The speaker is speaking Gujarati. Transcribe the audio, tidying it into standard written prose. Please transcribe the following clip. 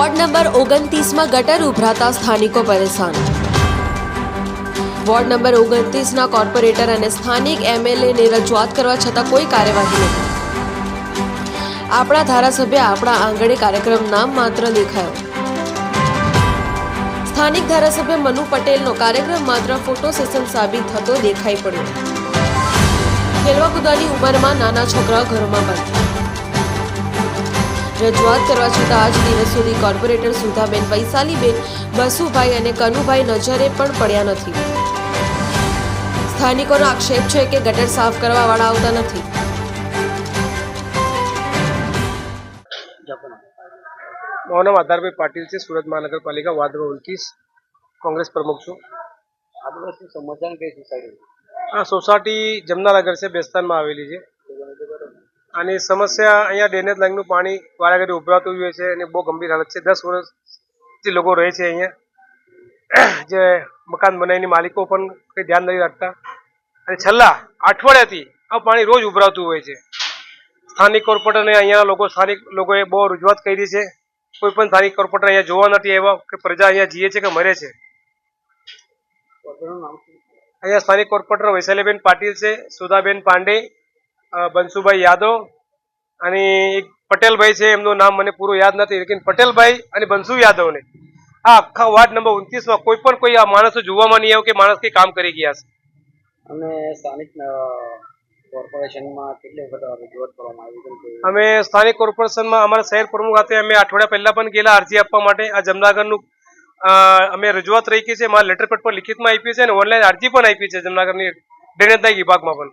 વોર્ડ નંબર 29માં ગટર ઉભરાતા સ્થાનિકો પરેશાન। વોર્ડ નંબર 29ના કોર્પોરેટર અને સ્થાનિક એમએલએને રજૂઆત કરવા છતાં કોઈ કાર્યવાહી નહીં। આપણા ધારાસભ્ય આપણા આંગણે કાર્યક્રમ નામ માત્ર દેખાયો। સ્થાનિક ધારાસભ્ય મનુ પટેલનો કાર્યક્રમ માત્ર ફોટો સેશન સાબિત થતો દેખાઈ પડ્યો। ખેલવા કૂદવાની ઉંમરમાં નાના છોકરાઓ ઘરોમાં બંધ। રજૂઆત કરવા છતાં આજ દિવસ સુધી કોર્પોરેટર સુધાબેન, વૈશાલીબેન, બસુભાઈ અને કનુભાઈ નજરે પણ પડ્યા નથી। સ્થાનિકોનો આક્ષેપ છે કે ગટર સાફ કરવાવાળા આવતા નથી। મારું નામ આધારભાઈ પાટીલ છે। સુરત મહાનગરપાલિકા વાર્ડ નંબર 29 કોંગ્રેસ પ્રમુખ છું। આદિવાસી સમાજની કઈ સોસાયટી? આ સોસાયટી જમનાનગર છે, બેસ્તાનમાં આવેલી છે। આની સમસ્યા અહીંયા ડ્રેનેજ લાઈનનું પાણી વારાઘડી ઉભરાતું હોય છે અને બહુ ગંભીર હાલત છે। 10 વર્ષથી લોકો રહે છે અહીંયા, જે મકાન બનાવીને માલિકો પણ કંઈ ધ્યાન નથી રાખતા અને છેલ્લા અઠવાડિયાથી આ પાણી રોજ ઉભરાતું હોય છે। સ્થાનિક કોર્પોરેટરને અહીંયા સ્થાનિક લોકોએ બહુ રજૂઆત કરી છે। કોઈ પણ સ્થાનિક કોર્પોરેટર અહીંયા જોવા નથી આવ્યા કે પ્રજા અહીંયા જીએ છે કે મરે છે। અહીંયા સ્થાનિક કોર્પોરેટર વૈશાલીબેન પાટીલ છે, સુધાબેન પાંડે, બંસુભાઈ યાદવ અને એક પટેલભાઈ છે, એમનું નામ મને પૂરું યાદ નથી, લેકિન પટેલભાઈ અને બંસુ યાદવને આ આખા વાર્ડ નંબર 29માં કોઈ આ માણસો જોવામાં નહીં આવ્યો કે માણસ કંઈ કામ કરી ગયા છે। અને સ્થાનિક કોર્પોરેશનમાં કેટલી વખત રજૂઆત કરવામાં આવી? અમે સ્થાનિક કોર્પોરેશનમાં અમારા શહેર પ્રમુખ સાથે અમે અઠવાડિયા પહેલા પણ ગયેલા અરજી આપવા માટે। આ જમનાગરનું અમે રજૂઆત રહી છે, મારા લેટર પેડ પર લિખિતમાં આપી છે અને ઓનલાઈન અરજી પણ આપી છે જમનાગરની ડ્રેનેજના વિભાગમાં પણ।